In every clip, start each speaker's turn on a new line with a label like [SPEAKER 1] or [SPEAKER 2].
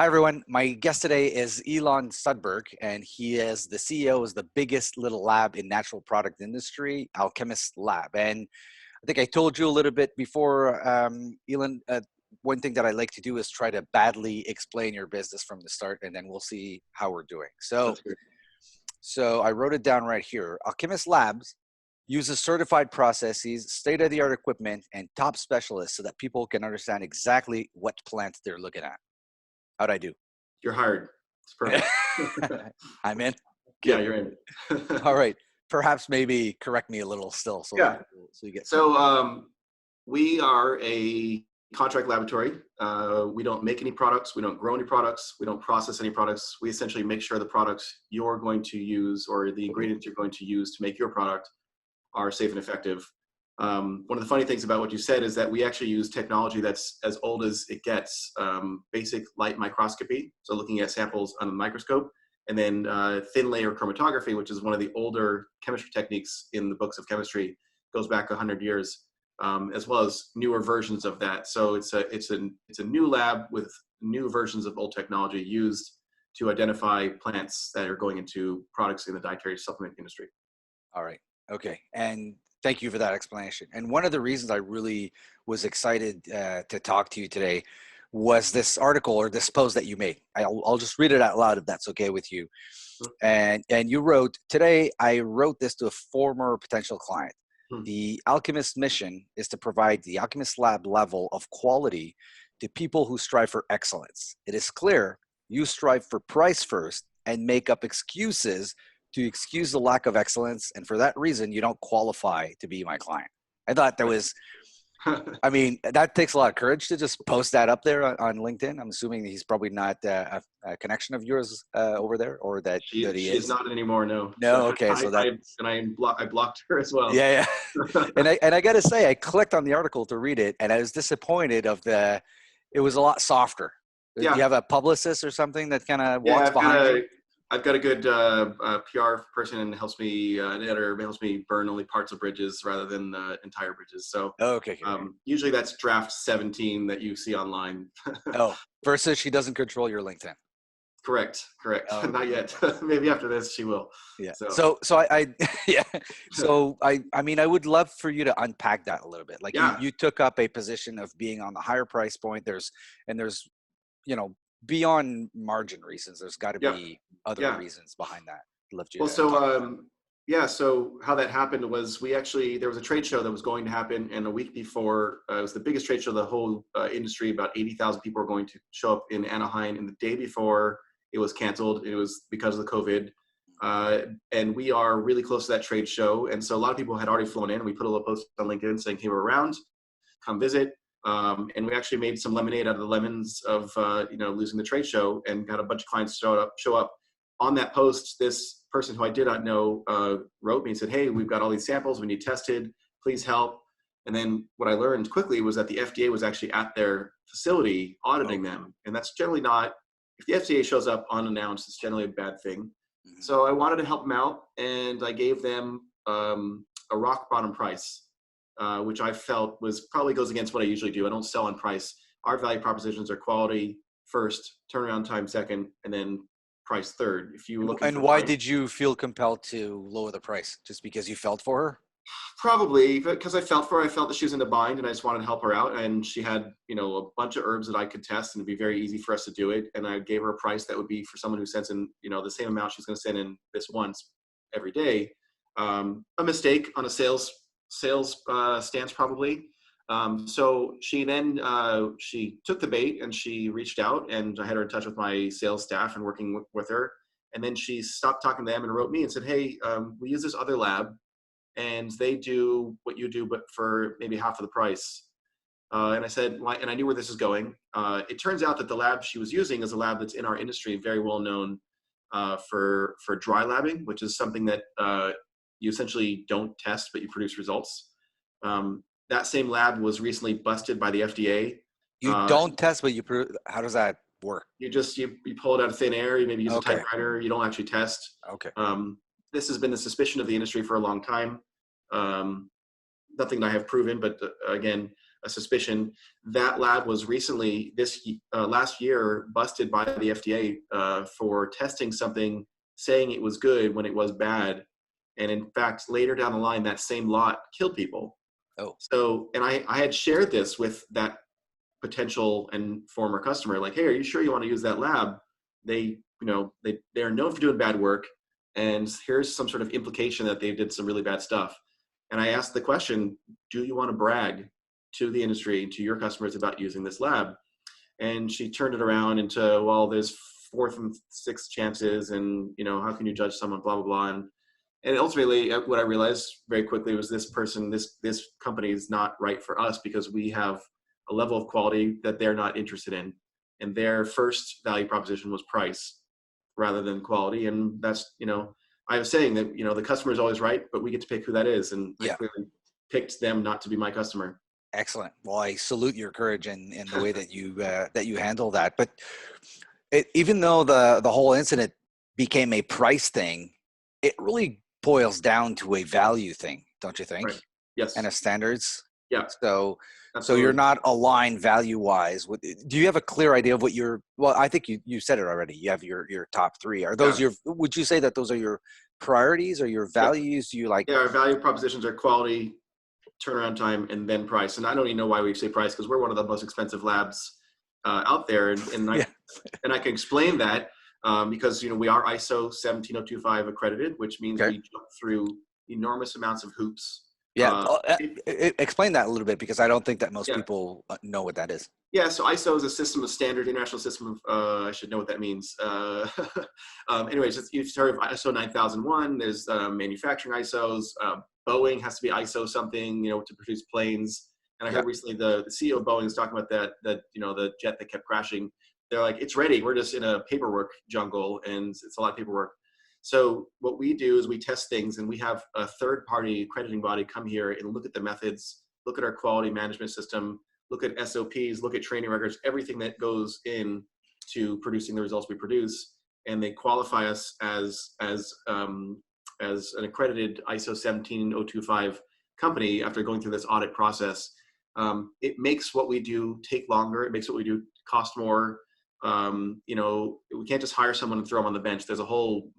[SPEAKER 1] Hi, everyone. My guest today is Elan Sudberg, and he is the CEO of the biggest little lab in natural product industry, Alkemist Lab. And I think I told you a little bit before, Elan, one thing that I like to do is try to badly explain your business from the start, and then we'll see how we're doing.
[SPEAKER 2] That's good.
[SPEAKER 1] So I wrote it down right here. Alkemist Labs uses certified processes, state-of-the-art equipment, and top specialists so that people can understand exactly what plant they're looking at. How'd I do?
[SPEAKER 2] You're hired. It's perfect.
[SPEAKER 1] I'm in.
[SPEAKER 2] Yeah,
[SPEAKER 1] Good.
[SPEAKER 2] you're in.
[SPEAKER 1] All right. Perhaps maybe correct me a little still. So
[SPEAKER 2] Yeah.
[SPEAKER 1] so you get.
[SPEAKER 2] So we are a contract laboratory. We don't make any products. We don't grow any products. We don't process any products. We essentially make sure the products you're going to use or the ingredients you're going to use to make your product are safe and effective. One of the funny things about what you said is that we actually use technology that's as old as it gets, basic light microscopy, so looking at samples on a microscope, and then thin layer chromatography, which is one of the older chemistry techniques in the books of chemistry, goes back 100 years, as well as newer versions of that. So it's a new lab with new versions of old technology used to identify plants that are going into products in the dietary supplement industry.
[SPEAKER 1] All right. Okay. And thank you for that explanation. And one of the reasons I really was excited to talk to you today was this article or this post that you made. I'll just read it out loud if that's okay with you. And you wrote, "Today I wrote this to a former potential client. The Alkemist mission is to provide the Alkemist Lab level of quality to people who strive for excellence. It is clear you strive for price first and make up excuses to excuse the lack of excellence, and for that reason, you don't qualify to be my client." I thought that was, I mean, that takes a lot of courage to just post that up there on LinkedIn. I'm assuming he's probably not a connection of yours over there, or that he is.
[SPEAKER 2] She's not anymore, no.
[SPEAKER 1] No, okay, so that
[SPEAKER 2] I blocked her as well.
[SPEAKER 1] Yeah. and I got to say, I clicked on the article to read it, and I was disappointed it was a lot softer.
[SPEAKER 2] Yeah.
[SPEAKER 1] Do you have a publicist or something that kind of walks behind you?
[SPEAKER 2] I've got a good PR person and helps me, an editor helps me burn only parts of bridges rather than entire bridges. So
[SPEAKER 1] okay.
[SPEAKER 2] Usually that's draft 17 that you see online.
[SPEAKER 1] Versus she doesn't control your LinkedIn.
[SPEAKER 2] Correct. Oh. Not yet. Maybe after this she will.
[SPEAKER 1] Yeah. So I yeah. So I mean, I would love for you to unpack that a little bit. Like you took up a position of being on the higher price point. There's beyond margin reasons, there's got to be other reasons behind that.
[SPEAKER 2] So how that happened was there was a trade show that was going to happen, and a week before, it was the biggest trade show of the whole industry. About 80,000 people were going to show up in Anaheim, and the day before it was canceled. It was because of the COVID. And we are really close to that trade show. And so a lot of people had already flown in. We put a little post on LinkedIn saying, "Hey, we're around, come visit." And we actually made some lemonade out of the lemons of losing the trade show, and got a bunch of clients show up. On that post, this person who I did not know wrote me and said, "Hey, we've got all these samples we need tested. Please help." And then what I learned quickly was that the FDA was actually at their facility auditing them, and that's generally not. If the FDA shows up unannounced, it's generally a bad thing. Mm-hmm. So I wanted to help them out, and I gave them a rock bottom price. Which I felt probably goes against what I usually do. I don't sell on price. Our value propositions are quality first, turnaround time second, and then price third. If you look.
[SPEAKER 1] And why did you feel compelled to lower the price? Just because you felt for her?
[SPEAKER 2] Probably because I felt for her. I felt that she was in a bind, and I just wanted to help her out. And she had, a bunch of herbs that I could test, and it'd be very easy for us to do it. And I gave her a price that would be for someone who sends in, the same amount she's going to send in this once every day. A mistake on a sales stance probably. So she then she took the bait, and she reached out, and I had her in touch with my sales staff and working with her. And then she stopped talking to them and wrote me and said, "Hey, we use this other lab, and they do what you do, but for maybe half of the price." And I said, "Why?" And I knew where this is going. It turns out that the lab she was using is a lab that's in our industry, very well known for dry labbing, which is something that you essentially don't test, but you produce results. That same lab was recently busted by the FDA.
[SPEAKER 1] You don't test, but you produce. How does that work?
[SPEAKER 2] You pull it out of thin air. You maybe use a typewriter. You don't actually test.
[SPEAKER 1] Okay.
[SPEAKER 2] This has been the suspicion of the industry for a long time. Nothing that I have proven, but again, a suspicion. That lab was recently last year busted by the FDA for testing something, saying it was good when it was bad. And in fact, later down the line, that same lot killed people.
[SPEAKER 1] Oh,
[SPEAKER 2] So, and I had shared this with that potential and former customer, like, hey, are you sure you want to use that lab? They, they're known for doing bad work, and here's some sort of implication that they did some really bad stuff. And I asked the question, do you want to brag to the industry, to your customers about using this lab? And she turned it around into, well, there's fourth and sixth chances, and how can you judge someone, blah blah blah. And ultimately, what I realized very quickly was this company is not right for us, because we have a level of quality that they're not interested in. And their first value proposition was price rather than quality. And that's, I was saying that, the customer is always right, but we get to pick who that is. And I clearly picked them not to be my customer.
[SPEAKER 1] excellent. Well, I salute your courage and the way that you handle that. But even though the whole incident became a price thing, it really boils down to a value thing, don't you think?
[SPEAKER 2] Right. Yes.
[SPEAKER 1] And a standards.
[SPEAKER 2] Yeah.
[SPEAKER 1] So
[SPEAKER 2] Absolutely.
[SPEAKER 1] you're not aligned value wise with. Do you have a clear idea of what well, I think you said it already. You have your top three. Are those would you say that those are your priorities or your values? Do you like?
[SPEAKER 2] Yeah, our value propositions are quality, turnaround time, and then price. And I don't even know why we say price, because we're one of the most expensive labs out there. And I can explain that because, we are ISO 17025 accredited, which means we jump through enormous amounts of hoops.
[SPEAKER 1] Yeah, explain that a little bit, because I don't think that most people know what that is.
[SPEAKER 2] Yeah, so ISO is a system of standard, international system of, I should know what that means. Anyways, you've heard of ISO 9001, there's manufacturing ISOs, Boeing has to be ISO something, to produce planes. And I heard recently the CEO of Boeing is talking about that the jet that kept crashing. They're like, it's ready, we're just in a paperwork jungle, and it's a lot of paperwork. So what we do is we test things, and we have a third-party accrediting body come here and look at the methods, look at our quality management system, look at SOPs, look at training records, everything that goes in to producing the results we produce, and they qualify us as an accredited ISO 17025 company after going through this audit process. It makes what we do take longer. It makes what we do cost more. We can't just hire someone and throw them on the bench. There's a whole,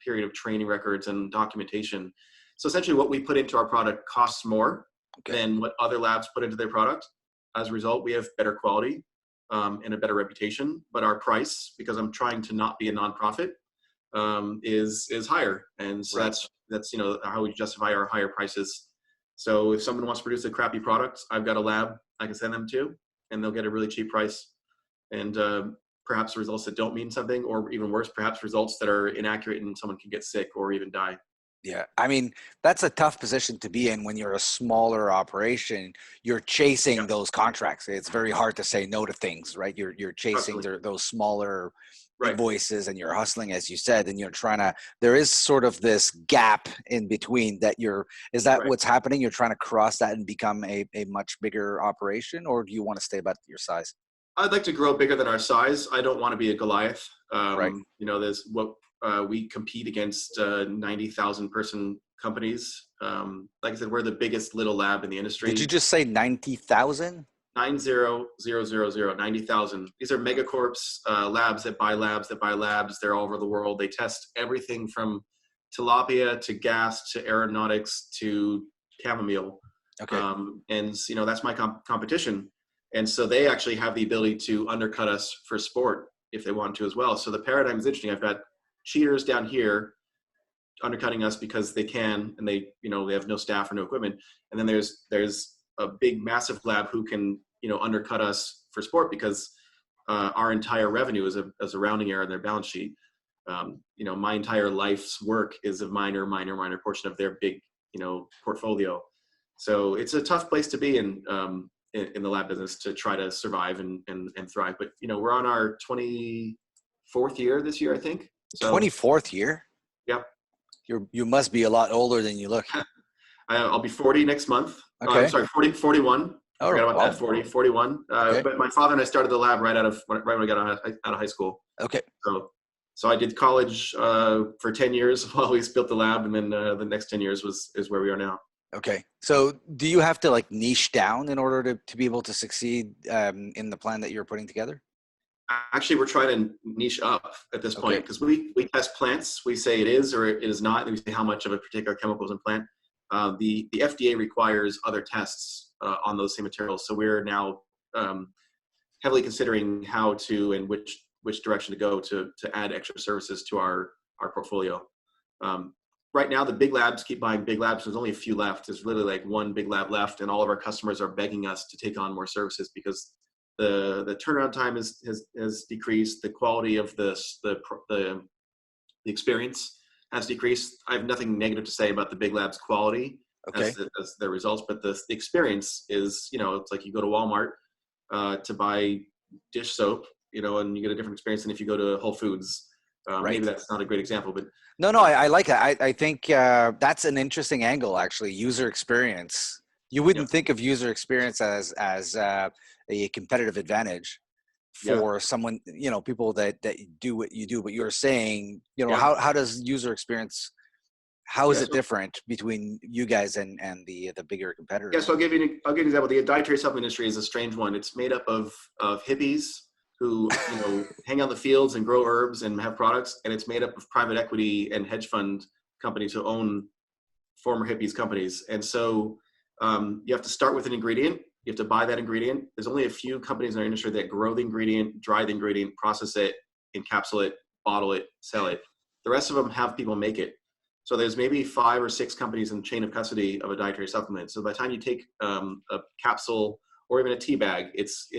[SPEAKER 2] period of training records and documentation. So essentially what we put into our product costs more than what other labs put into their product. As a result, we have better quality and a better reputation, but our price, because I'm trying to not be a nonprofit, is higher. And so that's how we justify our higher prices. So if someone wants to produce a crappy product, I've got a lab I can send them to, and they'll get a really cheap price. And perhaps results that don't mean something, or even worse, perhaps results that are inaccurate and someone can get sick or even die.
[SPEAKER 1] Yeah. I mean, that's a tough position to be in when you're a smaller operation. You're chasing those contracts. It's very hard to say no to things, right? You're chasing those smaller invoices, and you're hustling, as you said, and you're trying to, there is sort of this gap in between that is that what's happening? You're trying to cross that and become a much bigger operation, or do you want to stay about your size?
[SPEAKER 2] I'd like to grow bigger than our size. I don't want to be a Goliath. There's we compete against 90,000 person companies. Like I said, we're the biggest little lab in the industry.
[SPEAKER 1] Did you just say 90,000?
[SPEAKER 2] 90,000, 90,000. These are megacorps, labs that buy labs. They're all over the world. They test everything from tilapia to gas to aeronautics to chamomile.
[SPEAKER 1] Okay.
[SPEAKER 2] And that's my competition. And so they actually have the ability to undercut us for sport if they want to as well. So the paradigm is interesting. I've got cheaters down here undercutting us because they can, and they have no staff or no equipment. And then there's a big, massive lab who can, undercut us for sport because our entire revenue is a rounding error in their balance sheet. My entire life's work is a minor portion of their big, portfolio. So it's a tough place to be in the lab business to try to survive and thrive. But, we're on our 24th year this year, I think. So,
[SPEAKER 1] 24th year?
[SPEAKER 2] Yep.
[SPEAKER 1] You must be a lot older than you look.
[SPEAKER 2] I'll be 40 next month.
[SPEAKER 1] Okay.
[SPEAKER 2] I'm sorry, 41. I forgot about that, 41. But my father and I started the lab right when I got out of high school.
[SPEAKER 1] Okay.
[SPEAKER 2] So I did college for 10 years while we built the lab, and then the next 10 years is where we are now.
[SPEAKER 1] Okay. So do you have to like niche down in order to be able to succeed in the plan that you're putting together?
[SPEAKER 2] Actually, we're trying to niche up at this point
[SPEAKER 1] Okay.
[SPEAKER 2] because we test plants. We say it is or it is not, and we say how much of a particular chemical is in plant. The FDA requires other tests on those same materials. So we're now heavily considering how to and which direction to go to add extra services to our portfolio. Um, right now, the big labs keep buying big labs. There's only a few left. There's literally like one big lab left, and all of our customers are begging us to take on more services because the turnaround time has decreased. The quality of the experience has decreased. I have nothing negative to say about the big labs quality
[SPEAKER 1] Okay.
[SPEAKER 2] as their results, but the experience is, it's like you go to Walmart to buy dish soap, and you get a different experience than if you go to Whole Foods. Maybe
[SPEAKER 1] Right.
[SPEAKER 2] that's not a great example, but
[SPEAKER 1] No, I like that. I think that's an interesting angle, actually. User experience. You
[SPEAKER 2] yeah,
[SPEAKER 1] wouldn't think of user experience as a competitive advantage
[SPEAKER 2] yeah,
[SPEAKER 1] for someone, people that do what you do. But you're saying,
[SPEAKER 2] yeah,
[SPEAKER 1] how does user experience? How is
[SPEAKER 2] yeah.
[SPEAKER 1] it
[SPEAKER 2] So
[SPEAKER 1] different between you guys and the bigger
[SPEAKER 2] Yeah,
[SPEAKER 1] competitors?
[SPEAKER 2] so I'll give you an example. The dietary supplement industry is a strange one. It's made up of hippies who hang out in the fields and grow herbs and have products, and it's made up of private equity and hedge fund companies who own former hippies companies. And so you have to start with an ingredient. You have to buy that ingredient. There's only a few companies in our industry that grow the ingredient, dry the ingredient, process it, encapsulate it, bottle it, sell it. The rest of them have people make it. So there's maybe 5 or 6 companies in the chain of custody of a dietary supplement. So by the time you take a capsule or even a tea bag, it's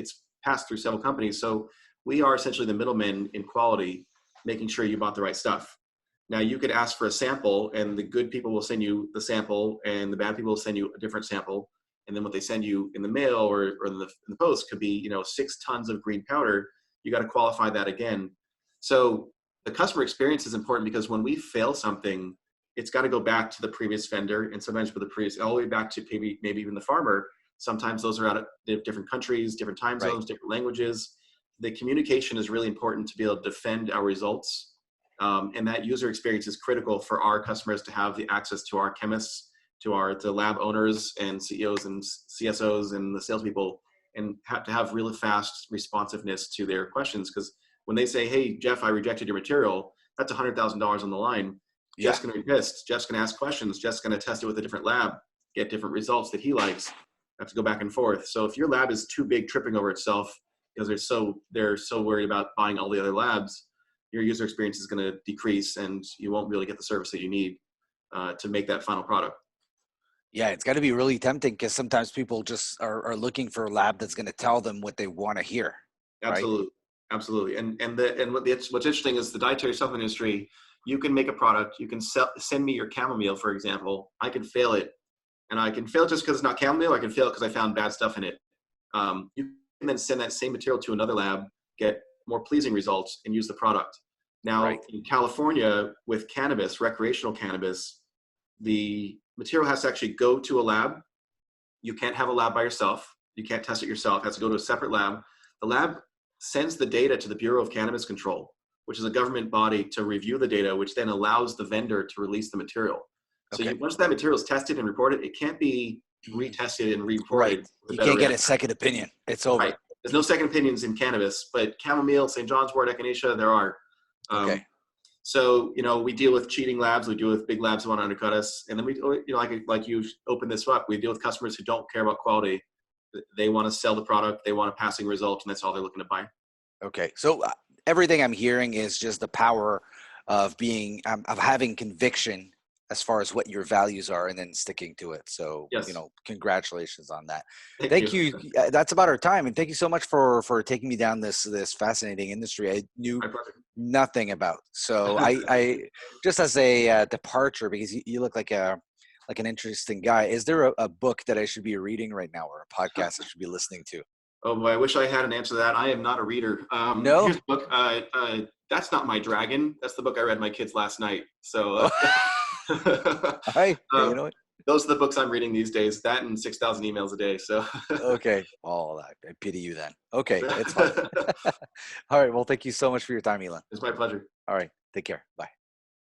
[SPEAKER 2] passed through several companies. So we are essentially the middlemen in quality, making sure you bought the right stuff. Now you could ask for a sample, and the good people will send you the sample, and the bad people will send you a different sample. And then what they send you in the mail or in the post could be 6 tons of green powder. You got to qualify that again. So the customer experience is important because when we fail something, it's got to go back to the previous vendor, and sometimes for the previous all the way back to maybe even the farmer. Sometimes those are out of different countries, different time
[SPEAKER 1] Right.
[SPEAKER 2] zones, different languages. The communication is really important to be able to defend our results. And that user experience is critical for our customers to have the access to our chemists, to the lab owners and CEOs and CSOs and the salespeople, and have to have really fast responsiveness to their questions. Because when they say, "Hey, Jeff, I rejected your material," that's $100,000 on the line.
[SPEAKER 1] Yeah.
[SPEAKER 2] Jeff's going to be pissed. Jeff's going to ask questions. Jeff's going to test it with a different lab, get different results that he likes. Have to go back and forth. So if your lab is too big, tripping over itself because they're so worried about buying all the other labs, your user experience is going to decrease, and you won't be able to get the service that you need to make that final product.
[SPEAKER 1] Yeah, it's got to be really tempting because sometimes people just are looking for a lab that's going to tell them what they want to hear, right?
[SPEAKER 2] Absolutely, absolutely. What's interesting is the dietary supplement industry. You can make a product. You can send me your chamomile, for example. I can fail it, and I can fail just because it's not chamomile. I can fail it because I found bad stuff in it. You can then send that same material to another lab, get more pleasing results, and use the product. Now,
[SPEAKER 1] Right.
[SPEAKER 2] in California, with cannabis, recreational cannabis, the material has to actually go to a lab. You can't have a lab by yourself. You can't test it yourself. It has to go to a separate lab. The lab sends the data to the Bureau of Cannabis Control, which is a government body to review the data, which then allows the vendor to release the material. So
[SPEAKER 1] Okay.
[SPEAKER 2] once that material is tested and reported, it can't be retested and
[SPEAKER 1] Right.
[SPEAKER 2] reported with a
[SPEAKER 1] You
[SPEAKER 2] better
[SPEAKER 1] can't get a
[SPEAKER 2] reaction.
[SPEAKER 1] second opinion. It's over.
[SPEAKER 2] Right. There's no second opinions in cannabis, but chamomile, St. John's wort, echinacea, there are.
[SPEAKER 1] Okay.
[SPEAKER 2] Um, so, we deal with cheating labs. We deal with big labs who want to undercut us. And then we, like you opened this up, we deal with customers who don't care about quality. They want to sell the product. They want a passing result, and that's all they're looking to buy.
[SPEAKER 1] Okay. So everything I'm hearing is just the power of of having conviction as far as what your values are and then sticking to it. So,
[SPEAKER 2] Yes.
[SPEAKER 1] congratulations on that.
[SPEAKER 2] Thank
[SPEAKER 1] Thank
[SPEAKER 2] you.
[SPEAKER 1] you. That's about our time. And thank you so much for taking me down this fascinating industry I knew
[SPEAKER 2] My pleasure.
[SPEAKER 1] nothing about. So I just as a departure, because you look like an interesting guy. Is there a book that I should be reading right now or a podcast I should be listening to?
[SPEAKER 2] Oh boy, I wish I had an answer to that. I am not a reader.
[SPEAKER 1] No?
[SPEAKER 2] Here's the book. That's Not My Dragon. That's the book I read my kids last night. So
[SPEAKER 1] Hi. Yeah, you
[SPEAKER 2] um,
[SPEAKER 1] know what?
[SPEAKER 2] those are the books I'm reading these days. That and 6,000 emails a day. So
[SPEAKER 1] Okay. Oh, I pity you then. Okay, it's fine. All right. Well, thank you so much for your time, Elan.
[SPEAKER 2] it's my pleasure.
[SPEAKER 1] All right. Take care. Bye.